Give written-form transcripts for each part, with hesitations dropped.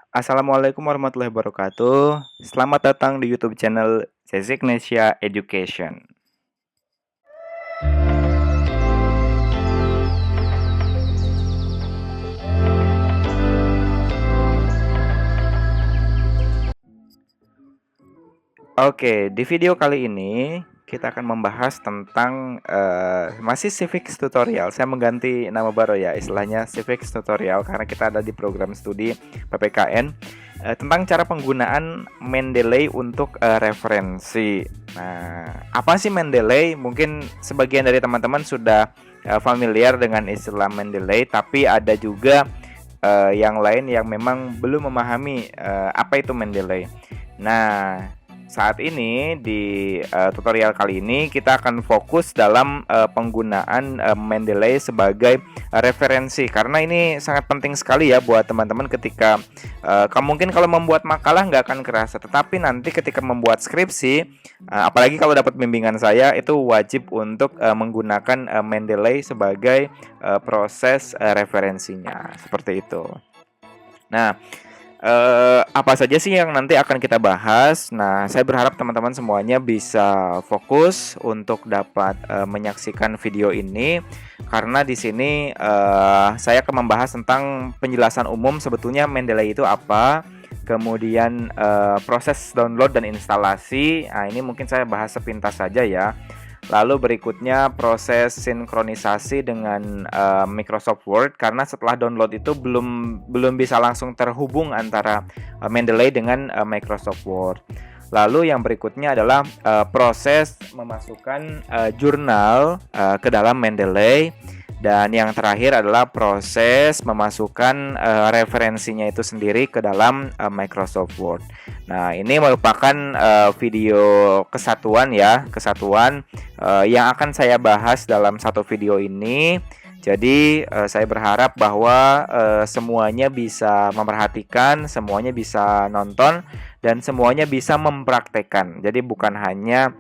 Assalamualaikum warahmatullahi wabarakatuh. Selamat datang di YouTube channel Zezignesia Education. Oke, di video kali ini kita akan membahas tentang masih civics tutorial. Saya mengganti nama baru ya, istilahnya civics tutorial karena kita ada di program studi PPKN tentang cara penggunaan Mendeley untuk referensi. Nah, apa sih Mendeley? Mungkin sebagian dari teman-teman sudah familiar dengan istilah Mendeley, tapi ada juga yang lain yang memang belum memahami apa itu Mendeley. Nah, saat ini di tutorial kali ini kita akan fokus dalam penggunaan Mendeley sebagai referensi karena ini sangat penting sekali ya buat teman-teman ketika kamu mungkin kalau membuat makalah nggak akan kerasa, tetapi nanti ketika membuat skripsi, apalagi kalau dapat bimbingan saya itu wajib untuk menggunakan Mendeley sebagai proses referensinya seperti itu. Nah, apa saja sih yang nanti akan kita bahas? Nah, saya berharap teman-teman semuanya bisa fokus untuk dapat menyaksikan video ini karena di sini saya akan membahas tentang penjelasan umum sebetulnya Mendeley itu apa, kemudian proses download dan instalasi. Nah, ini mungkin saya bahas sepintas saja ya. Lalu berikutnya proses sinkronisasi dengan Microsoft Word karena setelah download itu belum bisa langsung terhubung antara Mendeley dengan Microsoft Word. Lalu yang berikutnya adalah proses memasukkan jurnal ke dalam Mendeley. Dan yang terakhir adalah proses memasukkan referensinya itu sendiri ke dalam Microsoft Word. Nah, ini merupakan video kesatuan ya, kesatuan yang akan saya bahas dalam satu video ini. Jadi saya berharap bahwa semuanya bisa memperhatikan, semuanya bisa nonton, dan semuanya bisa mempraktekkan. Jadi bukan hanya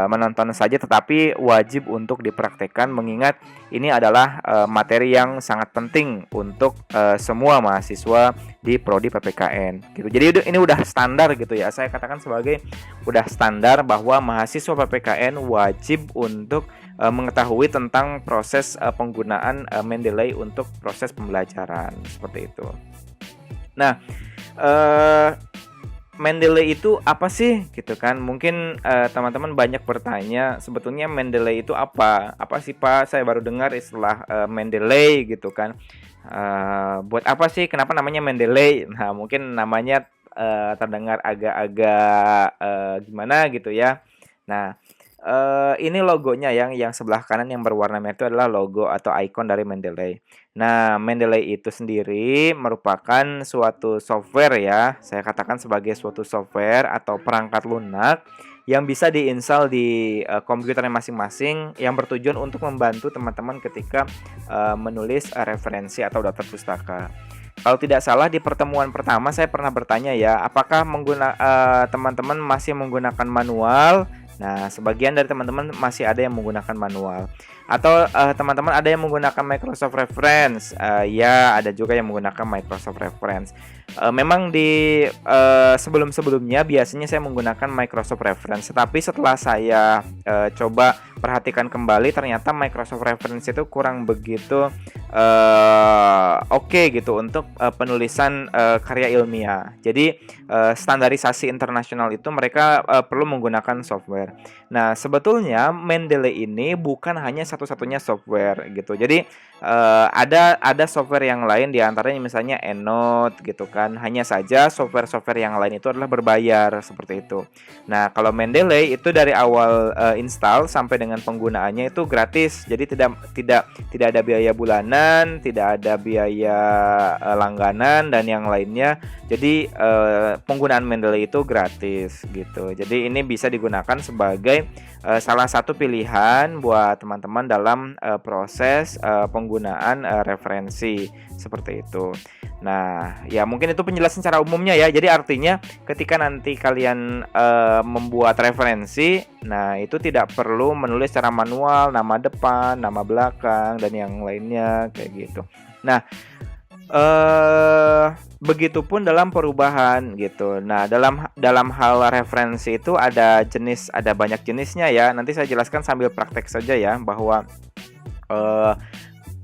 menonton saja, tetapi wajib untuk dipraktekkan mengingat ini adalah materi yang sangat penting untuk semua mahasiswa di prodi PPKN gitu. Jadi ini udah standar gitu ya. Saya katakan sebagai udah standar bahwa mahasiswa PPKN wajib untuk mengetahui tentang proses penggunaan Mendeley untuk proses pembelajaran seperti itu. Nah, Mendeley itu apa sih gitu kan? Mungkin teman-teman banyak bertanya sebetulnya Mendeley itu apa? Apa sih Pak? Saya baru dengar istilah Mendeley gitu kan. Buat apa sih? Kenapa namanya Mendeley? Nah, mungkin namanya terdengar agak-agak gimana gitu ya. Nah, ini logonya yang sebelah kanan yang berwarna merah itu adalah logo atau ikon dari Mendeley. Nah, Mendeley itu sendiri merupakan suatu software ya. Saya katakan sebagai suatu software atau perangkat lunak yang bisa diinstal di komputernya masing-masing yang bertujuan untuk membantu teman-teman ketika menulis referensi atau daftar pustaka. Kalau tidak salah di pertemuan pertama saya pernah bertanya ya, apakah teman-teman masih menggunakan manual? Nah, sebagian dari teman-teman masih ada yang menggunakan manual. Atau teman-teman ada yang menggunakan Microsoft Reference. Ya, ada juga yang menggunakan Microsoft Reference. Memang di sebelum-sebelumnya biasanya saya menggunakan Microsoft Reference. Tetapi setelah saya coba perhatikan kembali, ternyata Microsoft Reference itu kurang begitu oke gitu untuk penulisan karya ilmiah. Jadi standarisasi internasional itu mereka perlu menggunakan software. Nah, sebetulnya Mendeley ini bukan hanya satu-satunya software gitu. Jadi ada software yang lain diantaranya misalnya EndNote gitu kan. Hanya saja software-software yang lain itu adalah berbayar seperti itu. Nah, kalau Mendeley itu dari awal install sampai dengan penggunaannya itu gratis. Jadi tidak ada biaya bulanan, tidak ada biaya langganan dan yang lainnya. Jadi penggunaan Mendeley itu gratis gitu. Jadi ini bisa digunakan sebagai salah satu pilihan buat teman-teman dalam proses penggunaan referensi seperti itu. Nah, ya mungkin itu penjelasan secara umumnya ya. Jadi artinya ketika nanti kalian membuat referensi, nah itu tidak perlu menulis secara manual nama depan, nama belakang dan yang lainnya kayak gitu. Nah, Begitupun dalam perubahan gitu. Nah, dalam dalam hal referensi itu ada banyak jenisnya ya. Nanti saya jelaskan sambil praktek saja ya bahwa eh,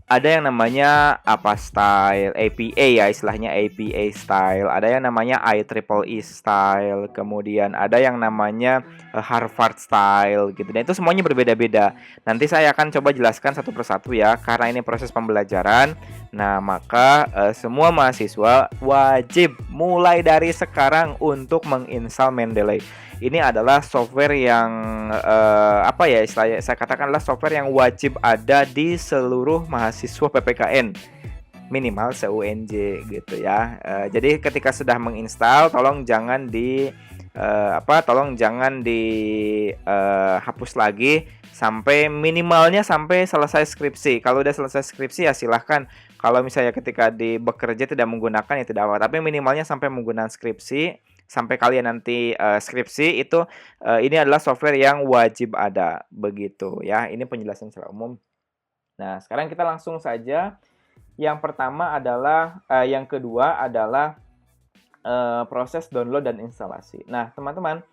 ada yang namanya apa style APA ya, istilahnya APA style, ada yang namanya IEEE style, kemudian ada yang namanya Harvard style gitu. Dan itu semuanya berbeda-beda. Nanti saya akan coba jelaskan satu persatu ya, karena ini proses pembelajaran. Nah, maka semua mahasiswa wajib mulai dari sekarang untuk menginstal Mendeley. Ini adalah software yang apa ya istilahnya, saya katakanlah software yang wajib ada di seluruh mahasiswa PPKN, minimal se-UNJ gitu ya. Jadi ketika sudah menginstal, tolong jangan tolong jangan dihapus lagi sampai minimalnya sampai selesai skripsi. Kalau udah selesai skripsi ya silahkan. Kalau misalnya ketika bekerja tidak menggunakan ya tidak apa. Tapi minimalnya sampai menggunakan skripsi, sampai kalian nanti skripsi itu, ini adalah software yang wajib ada begitu ya. Ini penjelasan secara umum. Nah, sekarang kita langsung saja. Yang pertama adalah yang kedua adalah proses download dan instalasi. Nah, teman-teman,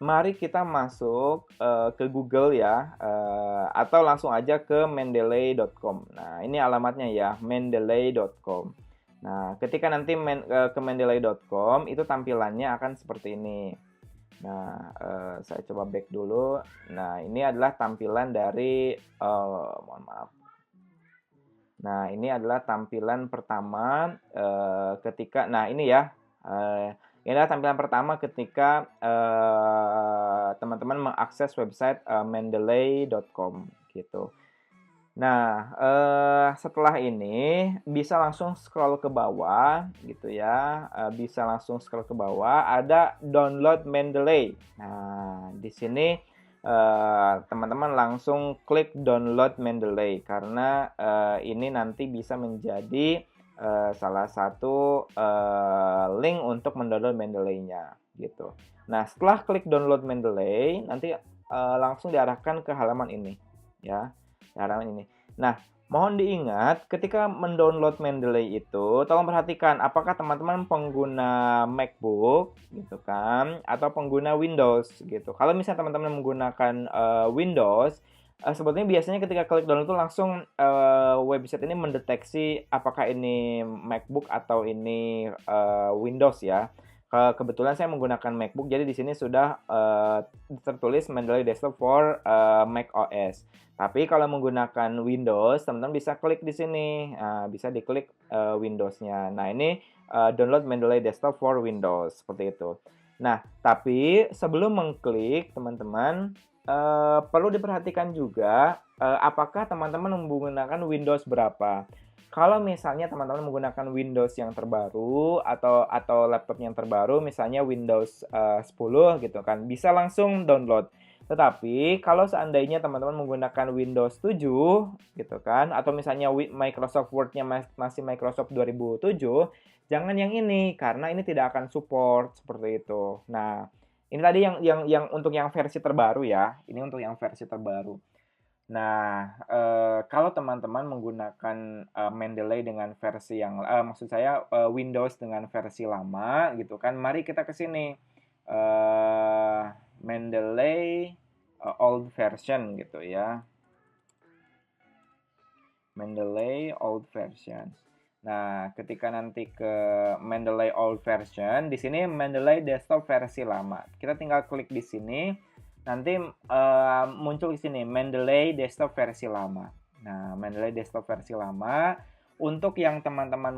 mari kita masuk ke Google ya, atau langsung aja ke mendeley.com. Nah, ini alamatnya ya, mendeley.com. Nah, ketika nanti ke mendeley.com, itu tampilannya akan seperti ini. Nah, saya coba back dulu. Nah, ini adalah tampilan dari, mohon maaf. Nah, ini adalah tampilan pertama ketika, nah ini ya, ini adalah tampilan pertama ketika teman-teman mengakses website mendeley.com gitu. Nah, setelah ini bisa langsung scroll ke bawah gitu ya, bisa langsung scroll ke bawah, ada download Mendeley. Nah, di sini teman-teman langsung klik download Mendeley karena ini nanti bisa menjadi salah satu link untuk mendownload Mendeley-nya gitu. Nah, setelah klik download Mendeley, nanti langsung diarahkan ke halaman ini ya, halaman ini. Nah, mohon diingat ketika mendownload Mendeley itu, tolong perhatikan apakah teman-teman pengguna MacBook gitu kan, atau pengguna Windows gitu. Kalau misalnya teman-teman menggunakan Windows, sebetulnya biasanya ketika klik download itu langsung website ini mendeteksi apakah ini MacBook atau ini Windows ya. Kebetulan saya menggunakan MacBook, jadi di sini sudah tertulis Mendeley Desktop for Mac OS. Tapi kalau menggunakan Windows, teman-teman bisa klik di sini, bisa diklik Windows-nya. Nah, ini download Mendeley Desktop for Windows, seperti itu. Nah, tapi sebelum mengklik, teman-teman perlu diperhatikan juga apakah teman-teman menggunakan Windows berapa. Kalau misalnya teman-teman menggunakan Windows yang terbaru atau laptop yang terbaru, misalnya Windows 10 gitu kan, bisa langsung download. Tetapi kalau seandainya teman-teman menggunakan Windows 7 gitu kan, atau misalnya Microsoft Word-nya masih Microsoft 2007, jangan yang ini karena ini tidak akan support seperti itu. Nah, ini tadi yang untuk yang versi terbaru ya. Ini untuk yang versi terbaru. Nah, kalau teman-teman menggunakan Mendeley dengan versi yang maksud saya Windows dengan versi lama gitu kan, mari kita ke sini. Mendeley old version gitu ya. Mendeley old version. Nah, ketika nanti ke Mendeley old version, di sini Mendeley desktop versi lama. Kita tinggal klik di sini. Nanti muncul di sini Mendeley desktop versi lama. Nah, Mendeley desktop versi lama, untuk yang teman-teman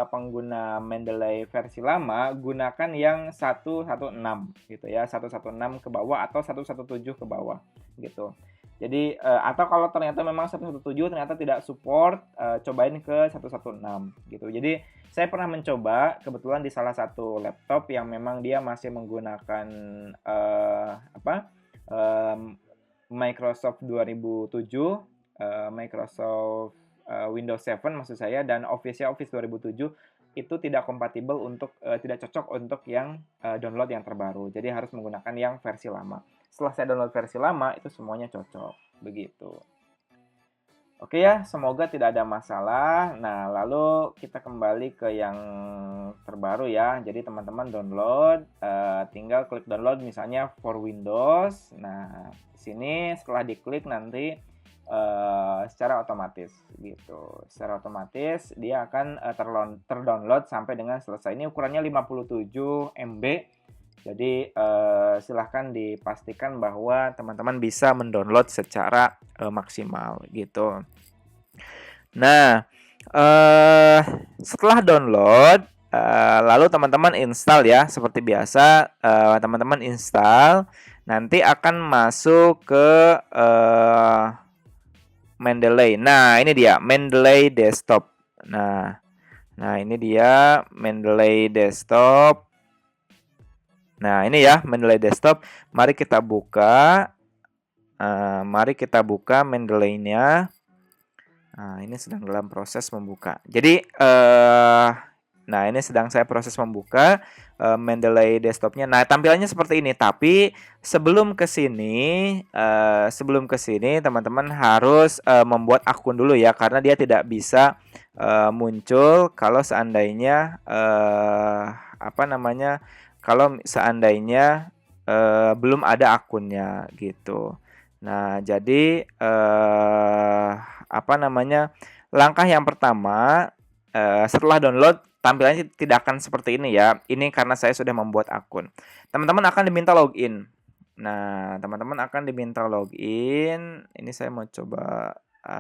pengguna Mendeley versi lama, gunakan yang 116 gitu ya, 116 ke bawah atau 117 ke bawah gitu. Jadi atau kalau ternyata memang 117 ternyata tidak support, cobain ke 116 gitu. Jadi saya pernah mencoba kebetulan di salah satu laptop yang memang dia masih menggunakan Microsoft 2007, Microsoft Windows 7 maksud saya, dan Office 2007 itu tidak kompatibel untuk tidak cocok untuk yang download yang terbaru. Jadi harus menggunakan yang versi lama. Setelah saya download versi lama itu semuanya cocok begitu. Oke ya, semoga tidak ada masalah. Nah, lalu kita kembali ke yang terbaru ya. Jadi teman-teman download, tinggal klik download misalnya for Windows. Nah, di sini setelah diklik nanti secara otomatis gitu. Secara otomatis dia akan terdownload sampai dengan selesai. Ini ukurannya 57 MB. Jadi silahkan dipastikan bahwa teman-teman bisa mendownload secara maksimal gitu. Nah, setelah download, lalu teman-teman install ya, seperti biasa, teman-teman install, nanti akan masuk ke Mendeley. Nah, ini dia Mendeley Desktop. Nah ini dia Mendeley Desktop. Nah, ini ya Mendeley Desktop. Mari kita buka. Mari kita buka Mendeley-nya. Nah, ini sedang dalam proses membuka. Jadi, nah ini sedang saya proses membuka Mendeley Desktop-nya. Nah, tampilannya seperti ini. Tapi sebelum ke sini, teman-teman harus membuat akun dulu ya, karena dia tidak bisa muncul kalau seandainya kalau seandainya belum ada akunnya gitu. Nah, jadi langkah yang pertama setelah download tampilannya tidak akan seperti ini ya. Ini karena saya sudah membuat akun. Teman-teman akan diminta login. Nah, teman-teman akan diminta login. Ini saya mau coba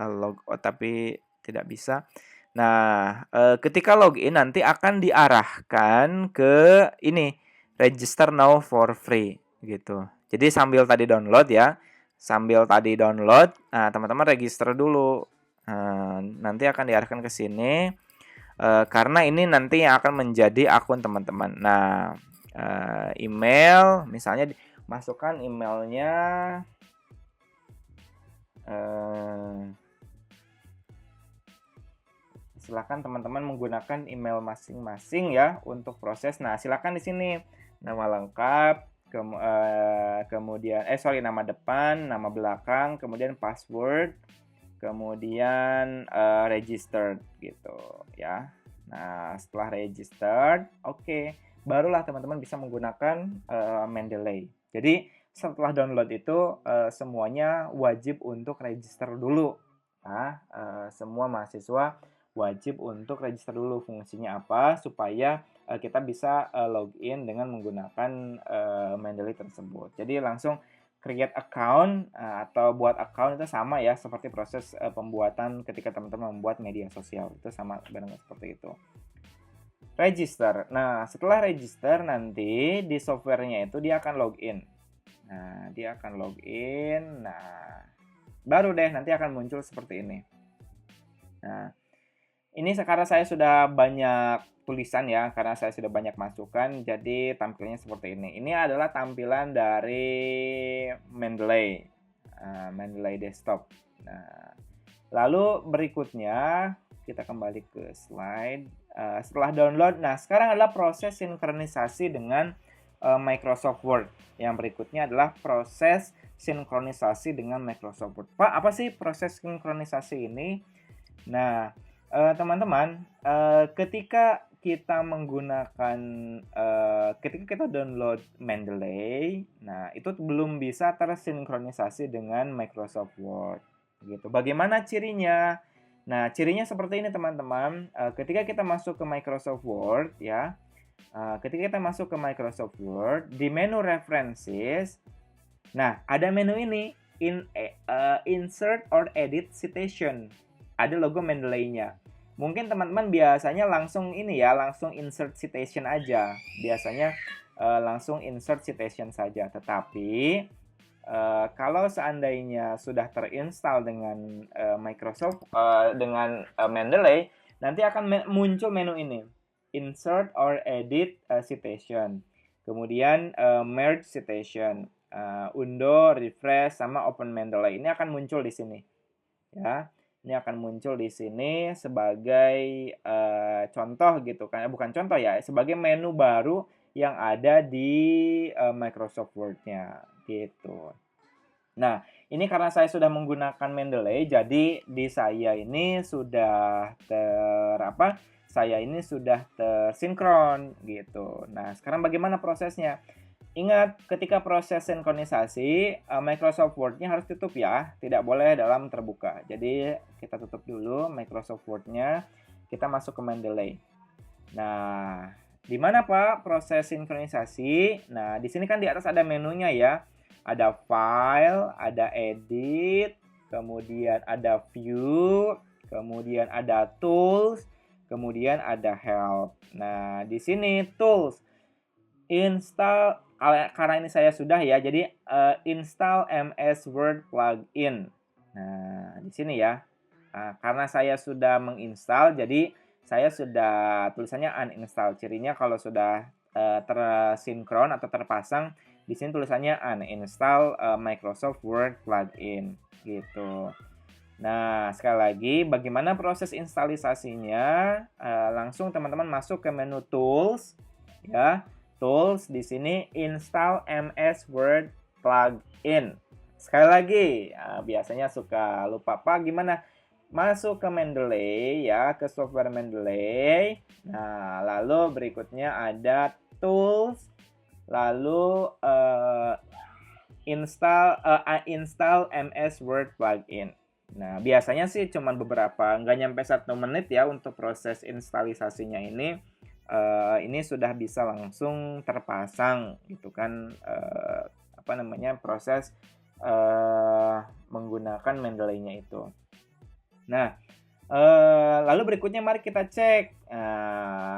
log out tapi tidak bisa. Nah, ketika login nanti akan diarahkan ke ini, register now for free gitu. Jadi sambil tadi download ya, nah teman-teman register dulu. Nanti akan diarahkan ke sini karena ini nanti yang akan menjadi akun teman-teman. Nah, email misalnya masukkan emailnya silakan teman-teman menggunakan email masing-masing ya untuk proses. Nah, silakan di sini nama lengkap, kemudian nama depan, nama belakang, kemudian password, kemudian registered gitu ya. Nah, setelah registered, oke, barulah teman-teman bisa menggunakan Mendeley. Jadi setelah download itu semuanya wajib untuk register dulu. Nah, semua mahasiswa wajib untuk register dulu fungsinya apa supaya kita bisa login dengan menggunakan Mendeley tersebut. Jadi langsung create account atau buat account itu sama ya seperti proses pembuatan ketika teman-teman membuat media sosial, itu sama benar seperti itu. Register. Nah, setelah register nanti di softwarenya itu dia akan login. Nah, dia akan login. Nah, baru deh nanti akan muncul seperti ini. Nah, ini sekarang saya sudah banyak tulisan ya, karena saya sudah banyak masukan, jadi tampilnya seperti ini. Ini adalah tampilan dari Mendeley, Mendeley Desktop. Nah, lalu berikutnya kita kembali ke slide. Setelah download, nah sekarang adalah proses sinkronisasi dengan Microsoft Word. Yang berikutnya adalah proses sinkronisasi dengan Microsoft Word. Pak, apa sih proses sinkronisasi ini? Nah, teman-teman, ketika kita ketika kita download Mendeley, nah itu belum bisa tersinkronisasi dengan Microsoft Word. Gitu. Bagaimana cirinya? Nah, cirinya seperti ini teman-teman. Ketika kita masuk ke Microsoft Word, ya, ketika kita masuk ke Microsoft Word di menu References, nah ada menu ini, Insert or Edit Citation. Ada logo Mendeley-nya. Mungkin teman-teman biasanya langsung langsung insert citation aja. Biasanya langsung insert citation saja. Tetapi kalau seandainya sudah terinstall dengan Microsoft dengan Mendeley, nanti akan muncul menu ini, insert or edit citation. Kemudian merge citation, undo, refresh, sama open Mendeley. Ini akan muncul di sini. Ya. Ini akan muncul di sini sebagai contoh gitu kan, bukan contoh ya, sebagai menu baru yang ada di Microsoft Word-nya gitu. Nah, ini karena saya sudah menggunakan Mendeley, jadi di saya ini sudah saya ini sudah tersinkron gitu. Nah, sekarang bagaimana prosesnya? Ingat, ketika proses sinkronisasi, Microsoft Word-nya harus tutup ya, tidak boleh dalam terbuka. Jadi, kita tutup dulu Microsoft Word-nya, kita masuk ke Mendeley. Nah, di mana Pak proses sinkronisasi? Nah, di sini kan di atas ada menunya ya. Ada file, ada edit, kemudian ada view, kemudian ada tools, kemudian ada help. Nah, di sini tools, install, karena ini saya sudah ya, jadi install MS Word plugin. Nah, di sini ya. Nah, karena saya sudah menginstal, jadi saya sudah tulisannya uninstall. Cirinya kalau sudah tersinkron atau terpasang, di sini tulisannya uninstall Microsoft Word plugin gitu. Nah, sekali lagi, bagaimana proses instalisasinya? Langsung teman-teman masuk ke menu Tools, ya. Tools, di sini Install MS Word Plugin. Sekali lagi, biasanya suka lupa Pak, gimana? Masuk ke Mendeley, ya, ke software Mendeley. Nah, lalu berikutnya ada Tools, lalu install MS Word Plugin. Nah, biasanya sih cuma beberapa, nggak nyampe 1 menit ya untuk proses instalisasinya ini. Ini sudah bisa langsung terpasang gitu kan, proses menggunakan Mendeley-nya itu. Nah, lalu berikutnya mari kita cek.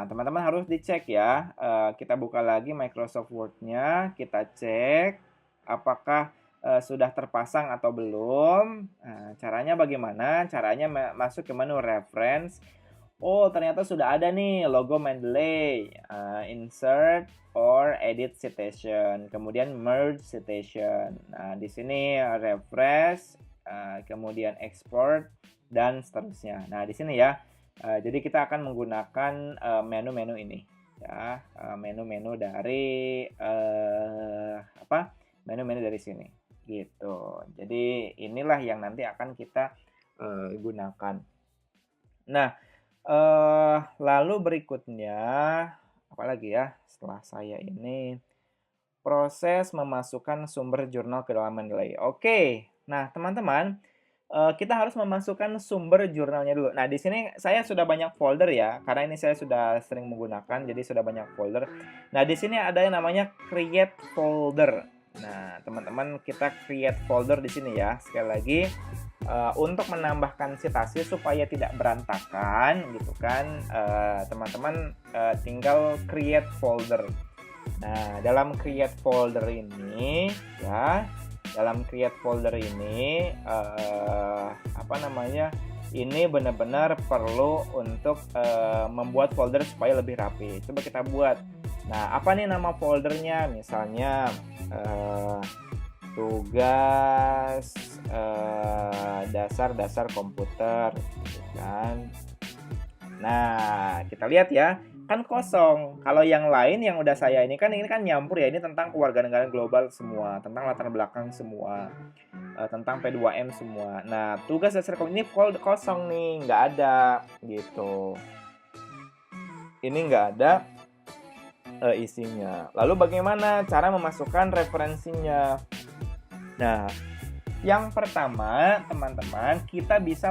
Teman-teman harus dicek ya. Kita buka lagi Microsoft Word-nya, kita cek apakah sudah terpasang atau belum. Caranya bagaimana? Caranya masuk ke menu Reference. Oh, ternyata sudah ada nih logo Mendeley. Insert or Edit Citation. Kemudian Merge Citation. Nah, di sini Refresh, kemudian Export, dan seterusnya. Nah, di sini ya. Jadi kita akan menggunakan menu-menu ini. Ya, menu-menu dari menu-menu dari sini. Gitu. Jadi inilah yang nanti akan kita gunakan. Nah, lalu berikutnya apalagi ya setelah saya ini proses memasukkan sumber jurnal ke dalam Mendeley. Oke. Nah, teman-teman, kita harus memasukkan sumber jurnalnya dulu. Nah, di sini saya sudah banyak folder ya, karena ini saya sudah sering menggunakan, jadi sudah banyak folder. Nah, di sini ada yang namanya create folder. Nah, teman-teman, kita create folder di sini ya. Sekali lagi, untuk menambahkan citasi supaya tidak berantakan, gitu kan, teman-teman tinggal create folder. Nah, dalam create folder ini, ya. Dalam create folder ini ini benar-benar perlu untuk membuat folder supaya lebih rapi. Coba kita buat. Nah, apa nih nama foldernya? Misalnya tugas dasar-dasar komputer, gitu kan. Nah, kita lihat ya, kan kosong. Kalau yang lain yang udah saya ini kan nyampur ya, ini tentang kewarganegaraan global semua, tentang latar belakang semua, tentang P2M semua. Nah, tugas dasar ini kosong nih, nggak ada gitu. Ini nggak ada isinya. Lalu bagaimana cara memasukkan referensinya? Nah, yang pertama, teman-teman, kita bisa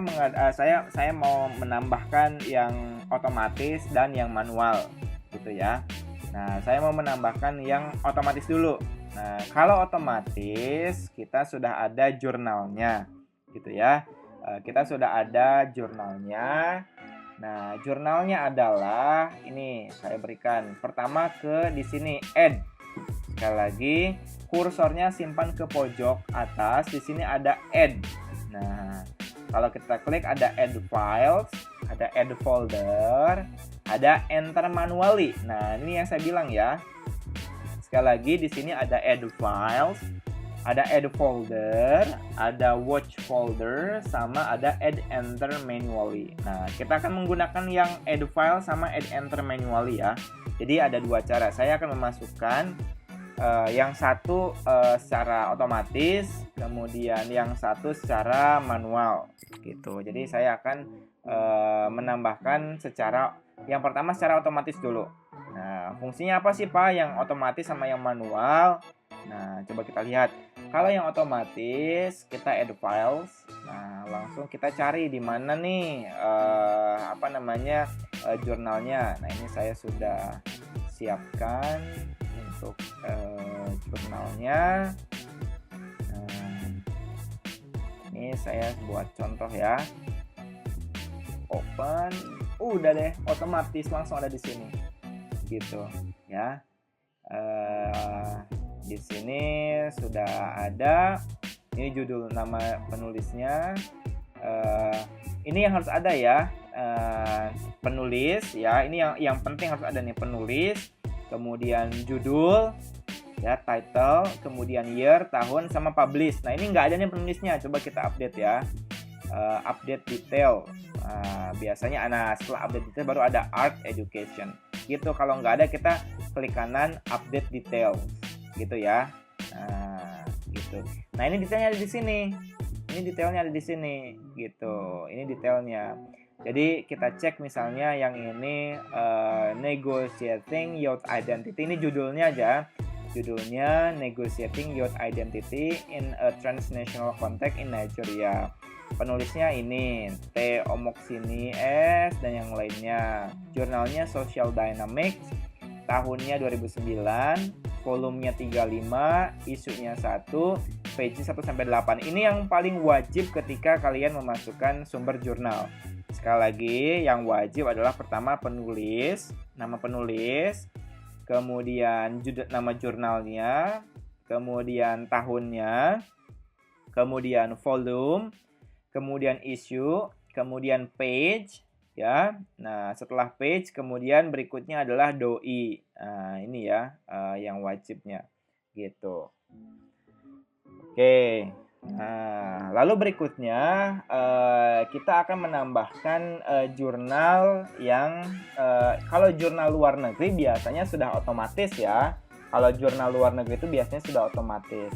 saya mau menambahkan yang otomatis dan yang manual, gitu ya. Nah, saya mau menambahkan yang otomatis dulu. Nah, kalau otomatis kita sudah ada jurnalnya, gitu ya. Kita sudah ada jurnalnya. Nah, jurnalnya adalah ini saya berikan. Pertama di sini add. Sekali lagi, kursornya simpan ke pojok atas. Di sini ada add. Nah, kalau kita klik ada add files, ada add folder, ada enter manually. Nah, ini yang saya bilang ya. Sekali lagi di sini ada add files, ada add folder, ada watch folder, sama ada add enter manually. Nah, kita akan menggunakan yang add file sama add enter manually ya. Jadi ada dua cara. Saya akan memasukkan Yang satu secara otomatis, kemudian yang satu secara manual gitu. Jadi saya akan menambahkan yang pertama secara otomatis dulu. Nah, fungsinya apa sih Pak yang otomatis sama yang manual? Nah, coba kita lihat. Kalau yang otomatis kita add files. Nah, langsung kita cari di mana nih jurnalnya. Nah, ini saya sudah siapkan untuk jurnalnya. Nah, ini saya buat contoh ya. Open, udah deh, otomatis langsung ada di sini, gitu ya. Di sini sudah ada. Ini judul, nama penulisnya. Ini yang harus ada ya, penulis ya. Ini yang penting harus ada nih, penulis, kemudian judul ya, title, kemudian year, tahun, sama publish. Nah, ini nggak ada nih penulisnya. Coba kita update ya. Update detail. Biasanya setelah update detail baru ada art education gitu. Kalau nggak ada, kita klik kanan update detail gitu ya. Gitu. Nah, ini detailnya ada di sini. Ini detailnya ada di sini gitu. Ini detailnya. Jadi kita cek misalnya yang ini negotiating youth identity. Ini judulnya aja. Judulnya negotiating youth identity in a transnational context in Nigeria. Penulisnya ini T. Omoksini S dan yang lainnya. Jurnalnya Social Dynamics, tahunnya 2009, volumenya 35, isunya 1, page 1-8. Ini yang paling wajib ketika kalian memasukkan sumber jurnal. Sekali lagi, yang wajib adalah pertama penulis, nama penulis, kemudian nama jurnalnya, kemudian tahunnya, kemudian volume, kemudian issue, kemudian page ya. Nah, setelah page kemudian berikutnya adalah doi. Nah, ini ya yang wajibnya gitu. Oke. Nah, lalu berikutnya kita akan menambahkan jurnal yang kalau jurnal luar negeri biasanya sudah otomatis ya. Kalau jurnal luar negeri itu biasanya sudah otomatis.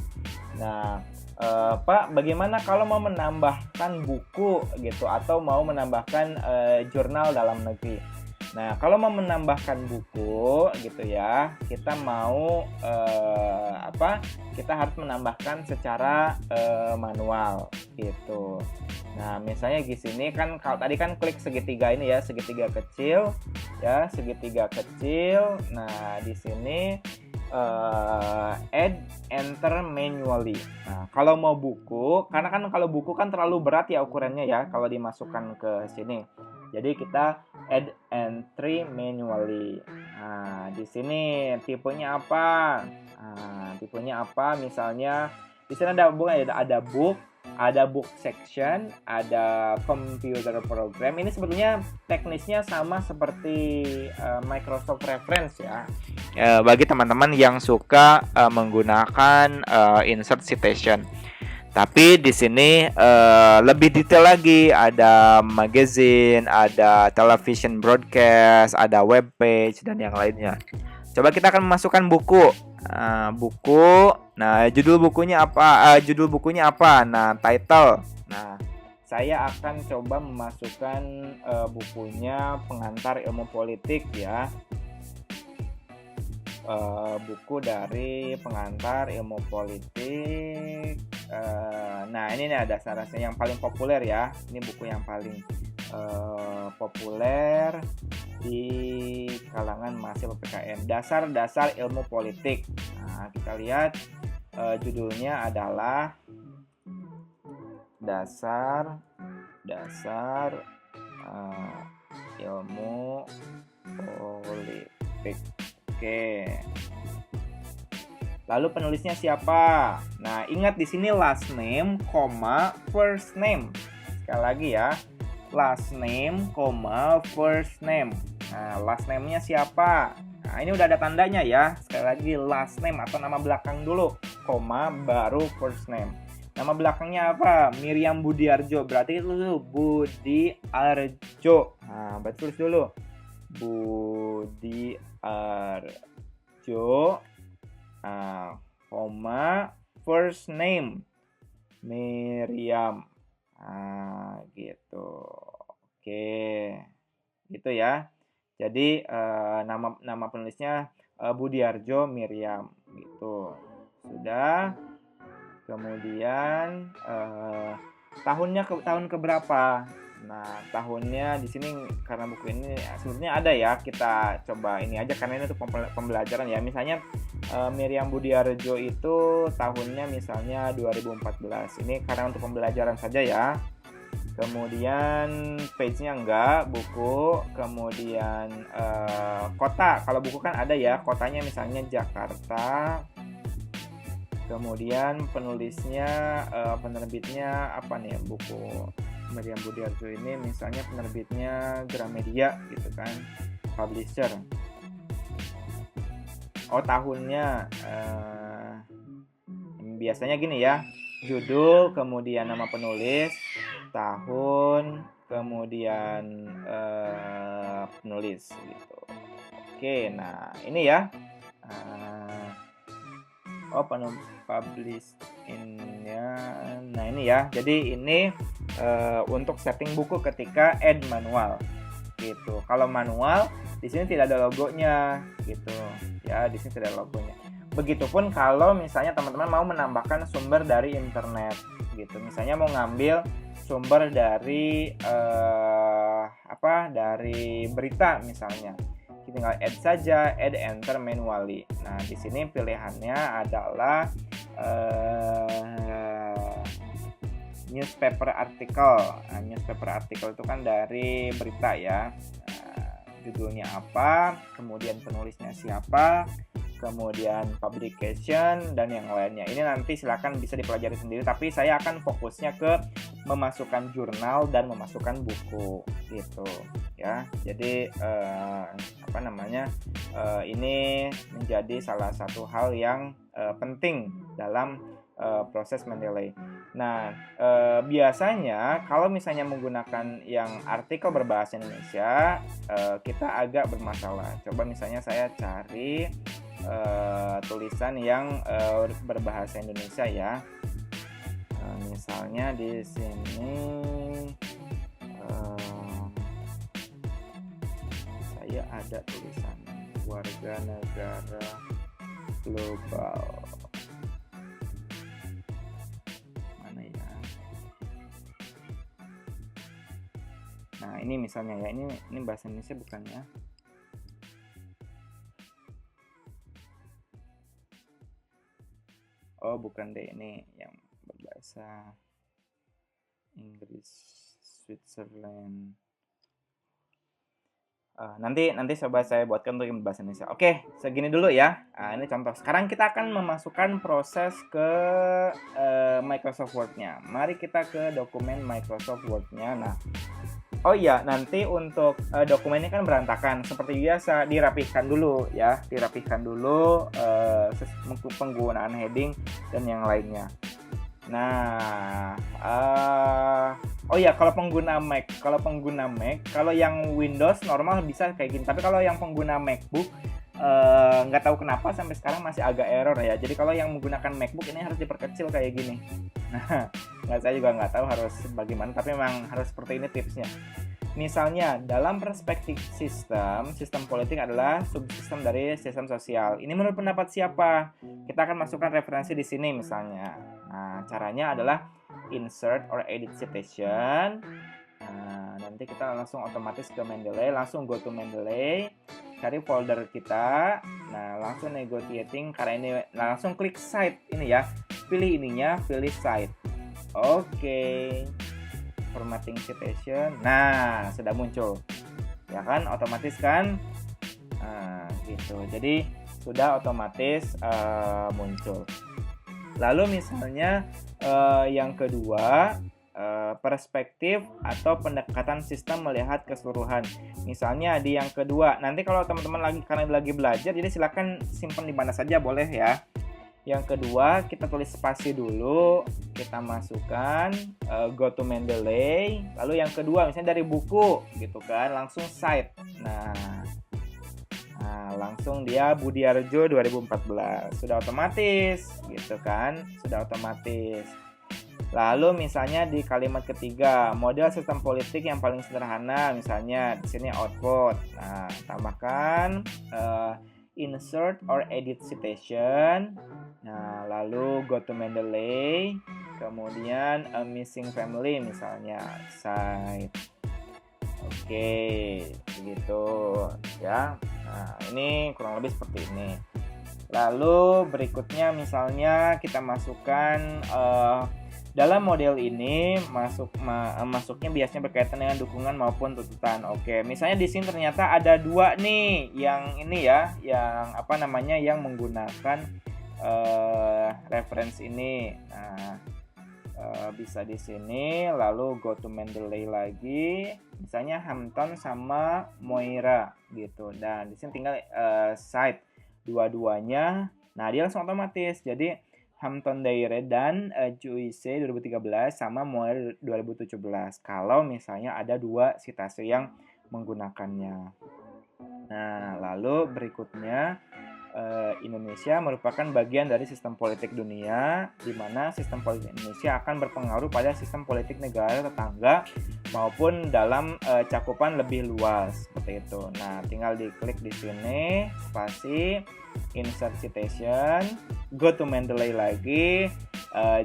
Nah, Pak, bagaimana kalau mau menambahkan buku gitu atau mau menambahkan jurnal dalam negeri? Nah, kalau mau menambahkan buku gitu ya, kita mau kita harus menambahkan secara manual gitu. Nah, misalnya di sini kan kalau tadi kan klik segitiga ini ya, segitiga kecil ya, segitiga kecil. Nah, di sini add enter manually. Nah, kalau mau buku, karena kan kalau buku kan terlalu berat ya ukurannya ya kalau dimasukkan ke sini. Jadi kita add entry manually. Nah, di sini tipenya apa? Nah, tipenya apa? Misalnya di sini ada book, ada book section, ada computer program. Ini sebetulnya teknisnya sama seperti Microsoft Reference ya. Bagi teman-teman yang suka menggunakan insert citation. Tapi di sini lebih detail lagi, ada magazine, ada television broadcast, ada web page dan yang lainnya. Coba kita akan memasukkan buku. Buku. Nah, judul bukunya apa? Nah, title. Nah, saya akan coba memasukkan bukunya Pengantar Ilmu Politik ya. Buku dari Pengantar Ilmu Politik. Nah, ini nih ada dasar-dasarnya yang paling populer ya. Ini buku yang paling populer di kalangan mahasiswa PPKN. Dasar-dasar Ilmu Politik. Nah, kita lihat judulnya adalah Dasar Ilmu Politik. Oke. Lalu penulisnya siapa? Nah, ingat di sini last name, first name. Sekali lagi ya. Last name, first name. Nah, last name-nya siapa? Nah, ini udah ada tandanya ya. Sekali lagi last name atau nama belakang dulu, baru first name. Nama belakangnya apa? Miriam Budiarjo. Berarti itu Budiarjo. Nah, berarti tulis dulu. Budiarjo. nama first name Miriam. Nah, gitu. Oke. Gitu ya. Jadi nama penulisnya Budiarjo Miriam gitu. Sudah. Kemudian tahun keberapa? Nah, tahunnya di sini karena buku ini sebenarnya ada ya, kita coba ini aja karena ini untuk pembelajaran ya. Misalnya Miriam Budiarjo itu tahunnya misalnya 2014. Ini karena untuk pembelajaran saja ya. Kemudian page-nya enggak, buku. Kemudian kota, kalau buku kan ada ya, kotanya misalnya Jakarta. Kemudian penulisnya, penerbitnya apa nih buku Miriam Budiarjo ini, misalnya penerbitnya Gramedia gitu kan, publisher. Oh, tahunnya biasanya gini ya, judul, kemudian nama penulis, tahun, kemudian penulis gitu. Oke, nah ini ya. Publish in-nya. Nah, ini ya. Jadi ini untuk setting buku ketika add manual gitu. Kalau manual di sini tidak ada logonya gitu. Ya, di sini tidak ada logonya. Begitupun kalau misalnya teman-teman mau menambahkan sumber dari internet gitu. Misalnya mau ngambil sumber dari dari berita misalnya. Kita tinggal add saja, add enter manually. Nah, di sini pilihannya adalah newspaper article. Nah, newspaper article itu kan dari berita ya. Judulnya apa, kemudian penulisnya siapa, kemudian publication dan yang lainnya. Ini nanti silakan bisa dipelajari sendiri, tapi saya akan fokusnya ke memasukkan jurnal dan memasukkan buku gitu ya. Jadi ini menjadi salah satu hal yang penting dalam proses Mendeley. Nah, biasanya kalau misalnya menggunakan yang artikel berbahasa Indonesia, kita agak bermasalah. Coba misalnya saya cari tulisan yang berbahasa Indonesia ya. Misalnya di sini saya ada tulisan warga negara global. Mana ya? Nah, ini misalnya ya, ini bahasa Indonesia bukan ya? Oh, bukan deh, ini yang berbahasa Inggris, Switzerland. Nanti coba saya buatkan untuk yang berbahasa Indonesia. Oke, segini dulu ya. Ini contoh. Sekarang kita akan memasukkan proses ke Microsoft Word-nya. Mari kita ke dokumen Microsoft Word-nya. Nah, oh iya, nanti untuk dokumennya kan berantakan. Seperti biasa, dirapihkan dulu ya. Dirapihkan dulu penggunaan heading dan yang lainnya. Nah, oh ya, kalau pengguna Mac, kalau yang Windows normal bisa kayak gini. Tapi kalau yang pengguna MacBook, nggak tahu kenapa sampai sekarang masih agak error ya. Jadi kalau yang menggunakan MacBook ini harus diperkecil kayak gini. Nah, saya juga nggak tahu harus bagaimana, tapi memang harus seperti ini tipsnya. Misalnya, dalam perspektif sistem politik adalah subsistem dari sistem sosial. Ini menurut pendapat siapa? Kita akan masukkan referensi di sini misalnya. Nah, caranya adalah insert or edit citation. Nah, nanti kita langsung otomatis ke Mendeley, langsung go to Mendeley, cari folder kita. Nah, langsung negotiating karena ini, langsung klik site ini ya. Pilih ininya, pilih site. Oke. Formatting citation. Nah, sudah muncul. Ya kan, otomatis kan? Nah, gitu. Jadi sudah otomatis muncul. Lalu misalnya yang kedua, perspektif atau pendekatan sistem melihat keseluruhan. Misalnya di yang kedua, nanti kalau teman-teman lagi belajar, jadi silakan simpan di mana saja boleh ya. Yang kedua, kita tulis spasi dulu, kita masukkan go to Mendeley. Lalu yang kedua, misalnya dari buku gitu kan, langsung cite. Nah, langsung dia Budiarjo 2014. Sudah otomatis gitu kan? Sudah otomatis. Lalu misalnya di kalimat ketiga, model sistem politik yang paling sederhana, misalnya di sini output. Nah, tambahkan insert or edit citation. Nah, lalu go to Mendeley, kemudian a missing family misalnya cite. Oke, begitu ya. Nah, ini kurang lebih seperti ini. Lalu berikutnya misalnya kita masukkan dalam model ini masuknya biasanya berkaitan dengan dukungan maupun tuntutan. Oke, misalnya di sini ternyata ada dua nih yang ini ya, yang menggunakan reference ini. Nah, bisa di sini, lalu go to Mendeley lagi, misalnya Hampton sama Moira gitu. Dan di sini tinggal cite dua-duanya. Nah, dia langsung otomatis. Jadi Hampton Daire dan Juice 2013 sama Moira 2017. Kalau misalnya ada dua citasi yang menggunakannya. Nah, lalu berikutnya Indonesia merupakan bagian dari sistem politik dunia, di mana sistem politik Indonesia akan berpengaruh pada sistem politik negara tetangga maupun dalam cakupan lebih luas seperti itu. Nah, tinggal diklik di sini, spasi, insert citation, go to Mendeley lagi,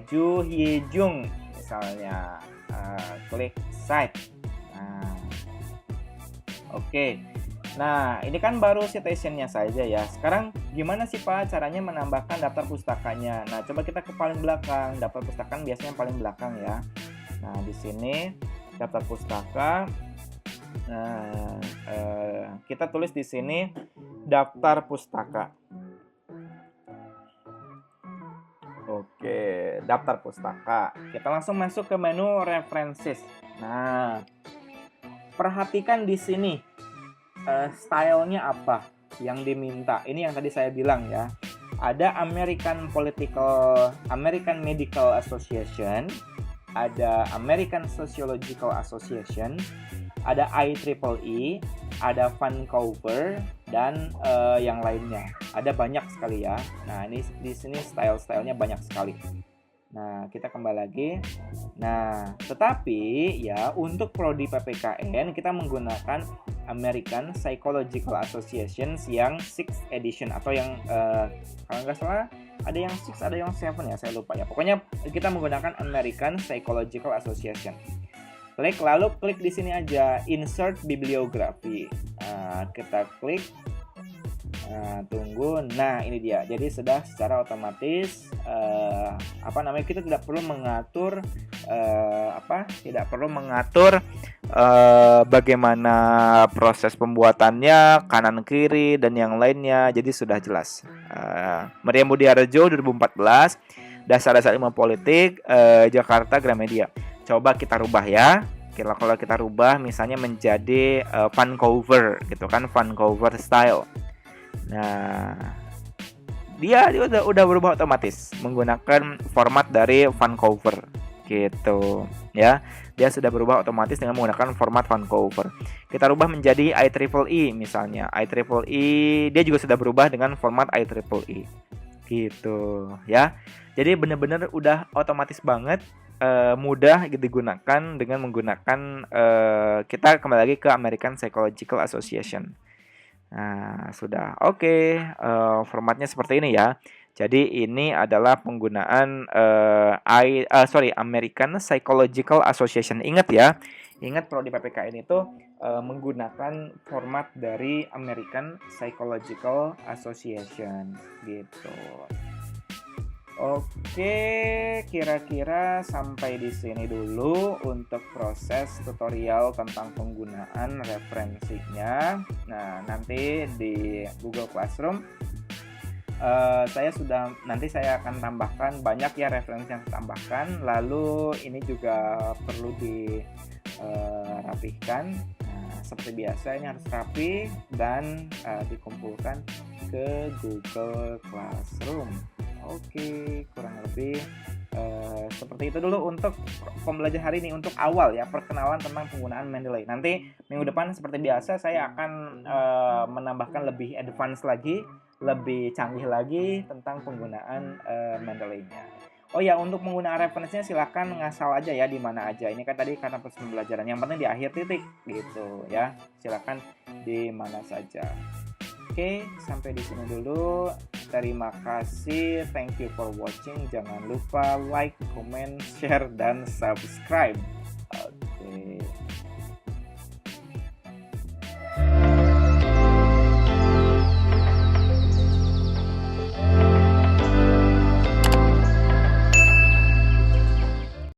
Ju Hye Jung misalnya, klik cite. Nah, oke. Nah, ini kan baru citationnya saja ya. Sekarang gimana sih Pak caranya menambahkan daftar pustakanya? Nah, coba kita ke paling belakang. Daftar pustaka biasanya yang paling belakang ya. Nah, di sini daftar pustaka. Nah, kita tulis di sini daftar pustaka. Oke, daftar pustaka. Kita langsung masuk ke menu references. Nah, perhatikan di sini. Stylenya apa yang diminta. Ini yang tadi saya bilang ya. Ada American Medical Association, ada American Sociological Association, ada IEEE, ada Vancouver, dan yang lainnya. Ada banyak sekali ya. Nah, ini di sini style-stylenya banyak sekali. Nah, kita kembali lagi. Nah, tetapi ya untuk prodi PPKN kita menggunakan American Psychological Association yang 6th edition atau yang kalau nggak salah ada yang 6, ada yang 7 ya, saya lupa ya. Pokoknya kita menggunakan American Psychological Association. Lalu klik di sini aja insert bibliografi. Nah, kita klik. Nah, tunggu. Nah, ini dia. Jadi sudah secara otomatis kita tidak perlu mengatur bagaimana proses pembuatannya, kanan kiri dan yang lainnya. Jadi sudah jelas. Meriam Budiarjo 2014, dasar-dasar ilmu politik, Jakarta Gramedia. Coba kita rubah ya. Kalau kita rubah misalnya menjadi Vancouver gitu kan, Vancouver style. Nah, dia udah berubah otomatis menggunakan format dari Vancouver gitu ya. Dia sudah berubah otomatis dengan menggunakan format Vancouver. Kita rubah menjadi IEEE misalnya. IEEE dia juga sudah berubah dengan format IEEE gitu ya. Jadi benar-benar udah otomatis banget, mudah digunakan dengan menggunakan kita kembali lagi ke American Psychological Association. Nah, sudah oke. Formatnya seperti ini ya. Jadi ini adalah penggunaan American Psychological Association. Ingat ya, ingat prodi PPKN itu menggunakan format dari American Psychological Association gitu. Oke, kira-kira sampai di sini dulu untuk proses tutorial tentang penggunaan referensinya. Nah, nanti di Google Classroom saya akan tambahkan banyak ya referensi yang saya tambahkan. Lalu ini juga perlu dirapihkan. Nah, seperti biasa ini harus rapi dan dikumpulkan ke Google Classroom. Oke, kurang lebih Seperti itu dulu untuk pembelajaran hari ini, untuk awal ya, perkenalan tentang penggunaan Mendeley. Nanti minggu depan seperti biasa saya akan menambahkan lebih advance lagi, lebih canggih lagi tentang penggunaan Mendeley-nya. Oh ya, untuk menggunakan referensinya silahkan ngasal aja ya, di mana aja. Ini kan tadi karena proses pembelajaran, yang penting di akhir titik gitu ya. Silahkan di mana saja. Oke, sampai di sini dulu. Terima kasih. Thank you for watching. Jangan lupa like, comment, share, dan subscribe. Oke.